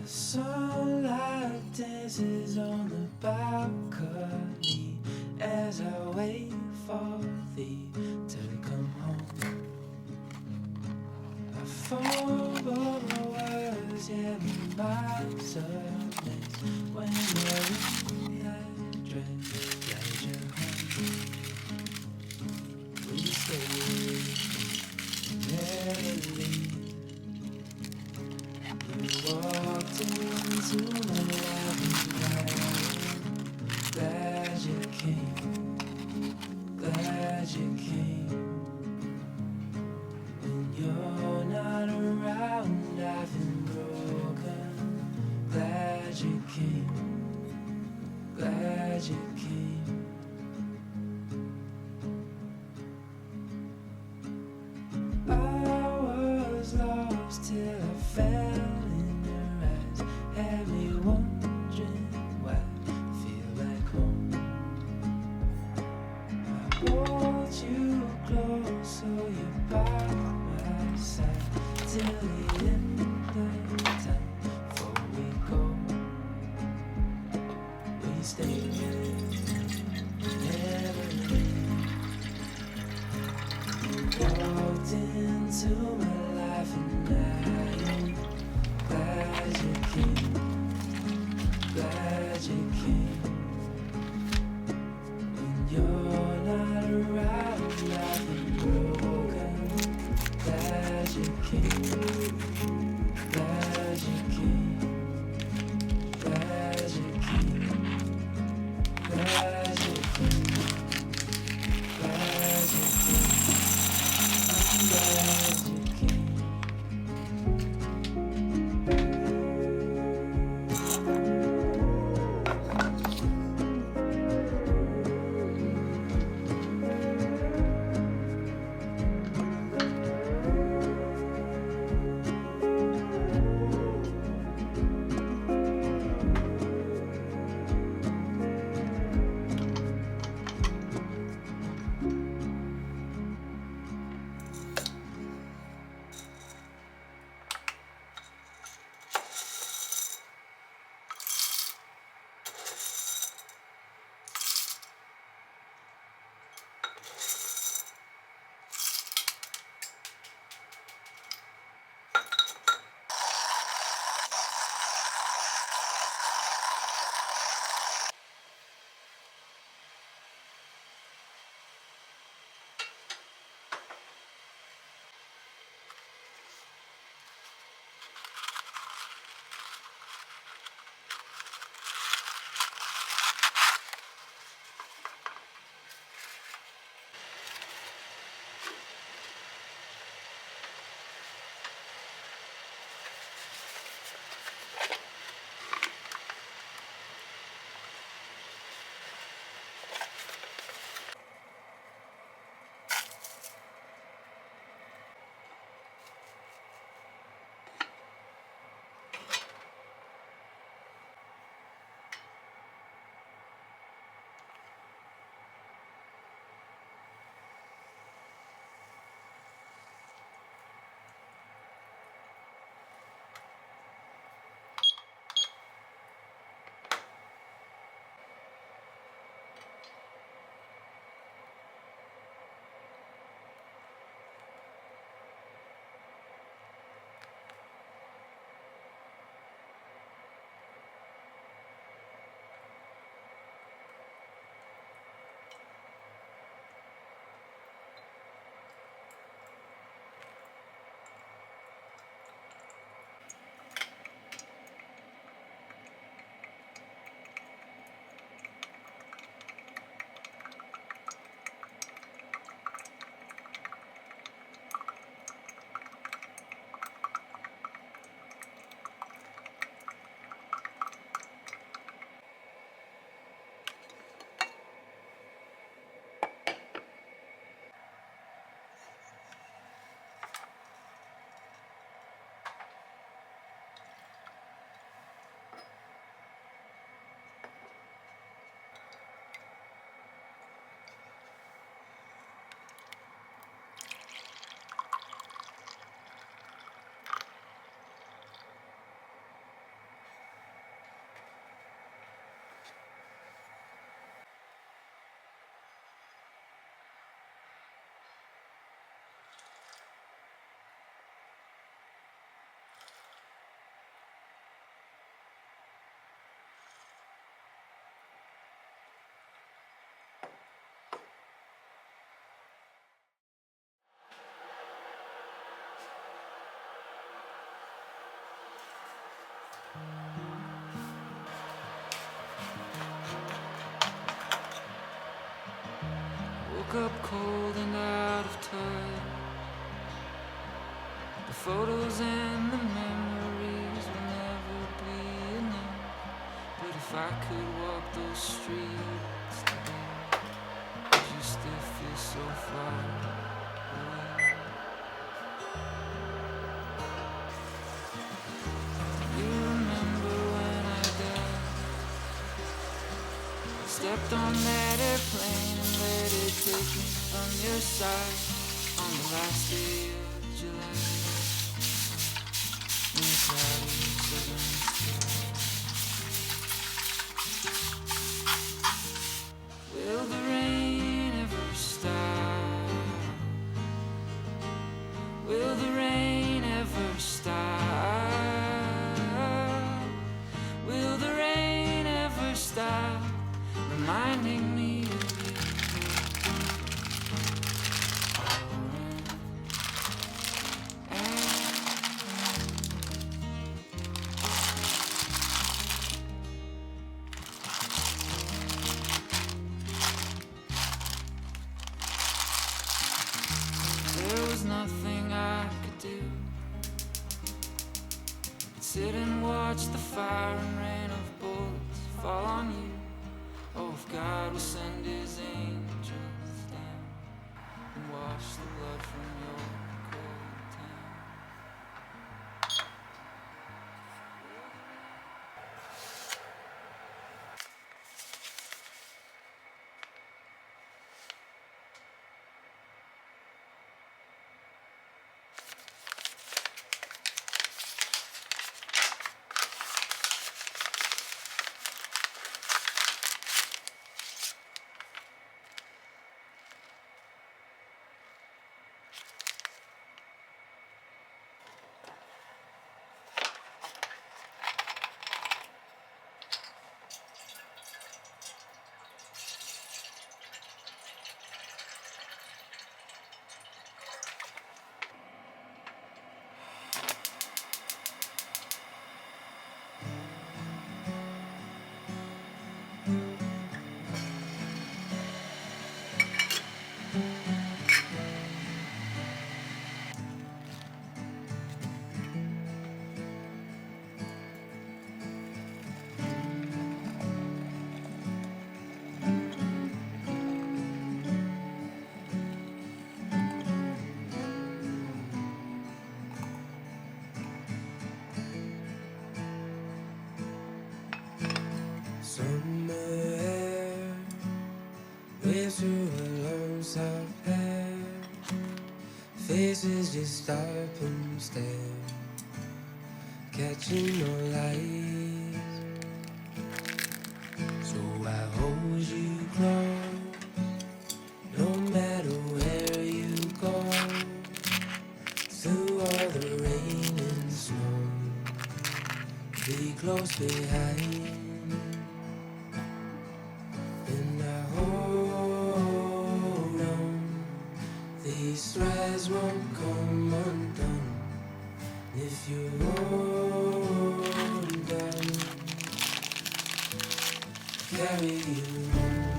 Sunlight dances on the balcony as I wait for thee to come home. I fumble my words, yeah, my surface when you're in that dress, pleasure home. Please stay, never leave. You walked into my life and glad you came, glad you came. When you're not around, I've been broken. Glad you came, glad you came. I was lost till I fell in your eyes, had me wondering why I feel like home. I hold you close so you're by my side till the end of time. Before we go, we stay never leave. Walked into my life and I am glad you came, glad you came. When you're not around, I've been broken. Glad you came, glad you came, glad you came, glad you came, glad you came. I'm glad you came. up cold and out of touch. The photos and the memories will never be enough. But if I could walk those streets today, would you still feel so far away? You remember when I died? Stepped on that airplane and let it take me from your side on the last day of July. In the cloudy southern sky. Will the rain ever stop? Will the rain ever stop? Will the rain ever stop reminding me of you? There was nothing I could do but sit and watch the fire and rain of bullets fall on you. Oh, if God will send his angels down and wash the blood from your cold town. Somewhere, way through a long south hair, faces just stop and stare, catching no light. So I hold you close, no matter where you go, through all the rain and snow, be close behind. These threads won't come undone if you hold them, carry you home.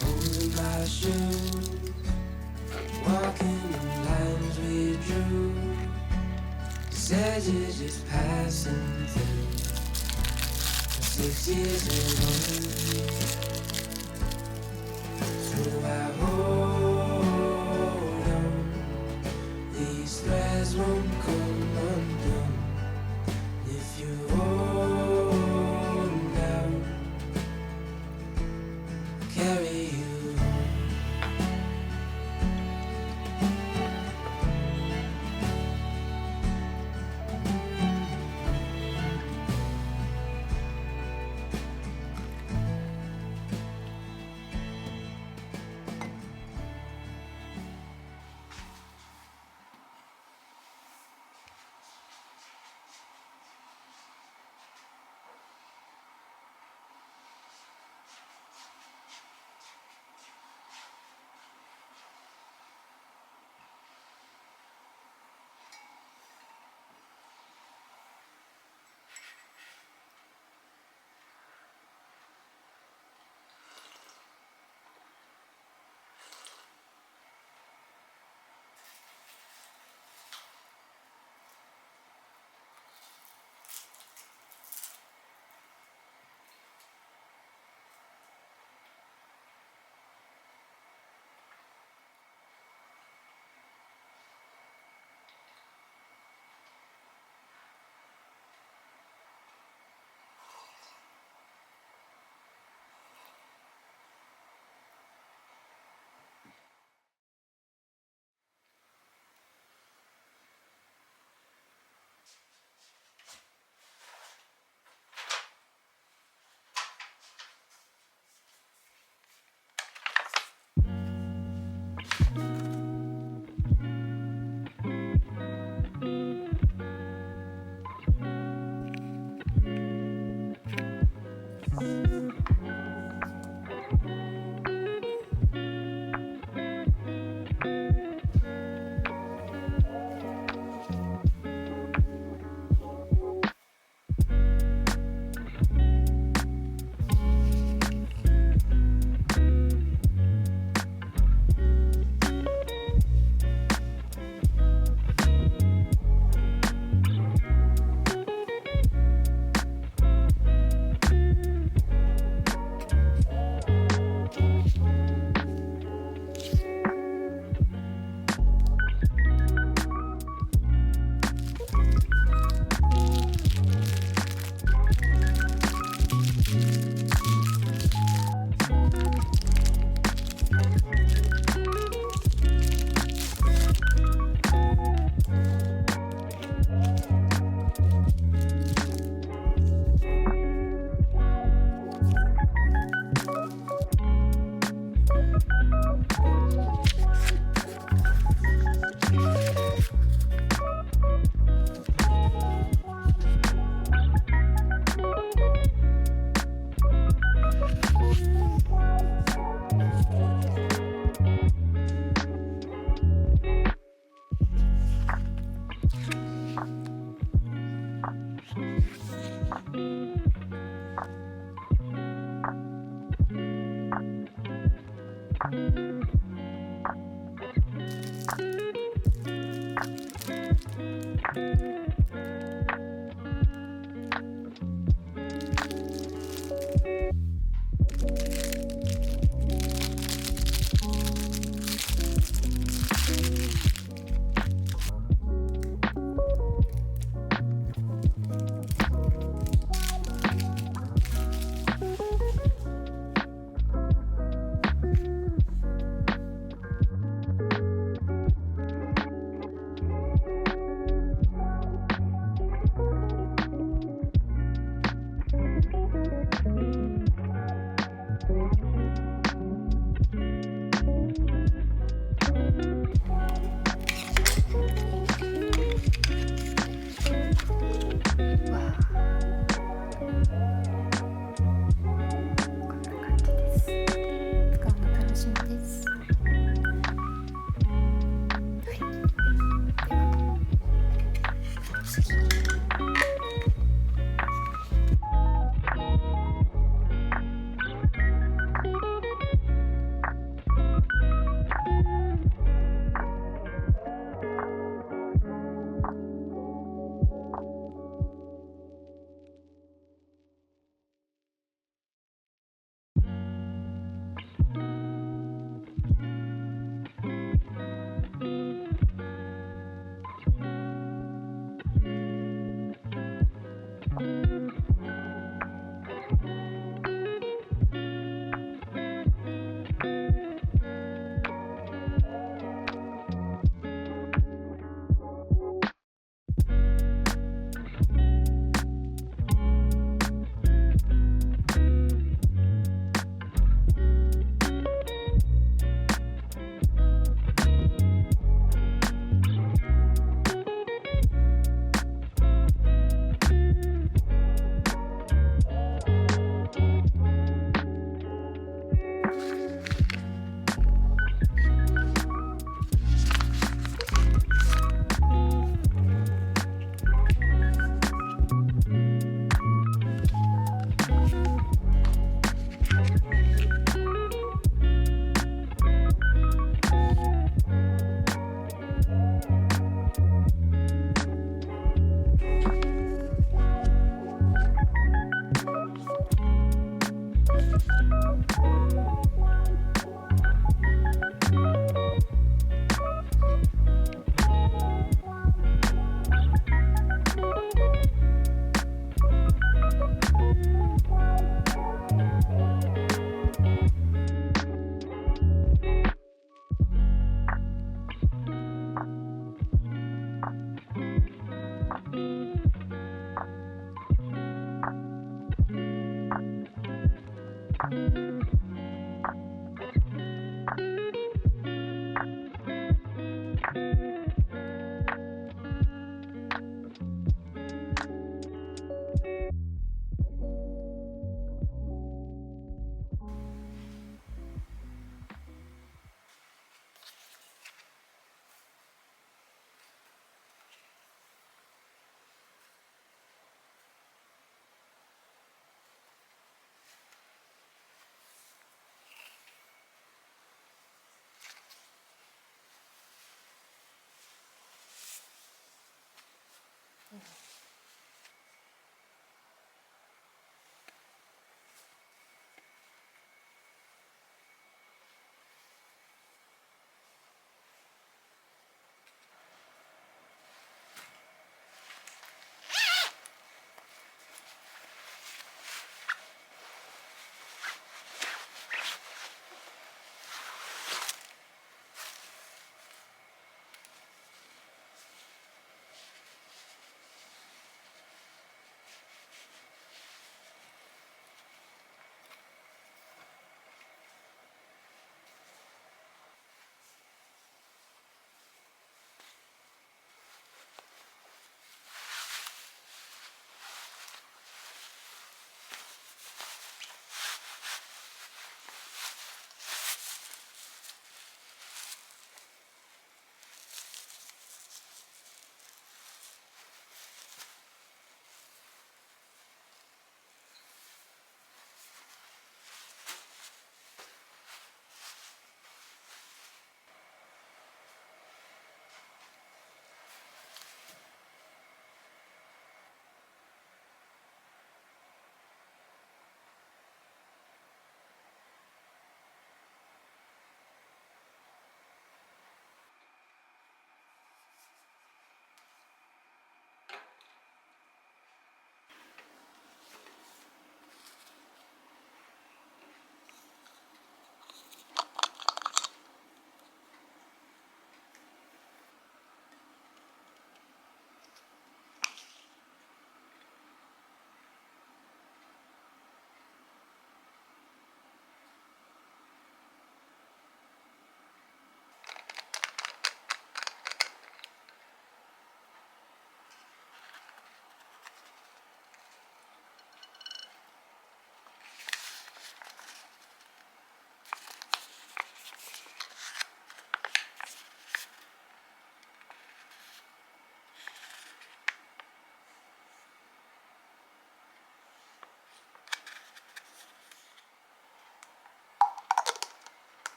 Holding my shoes, walking the lines we drew, said you're just passing through. 6 years ago, so I hold on. These threads won't come undone if you hold down, carry you.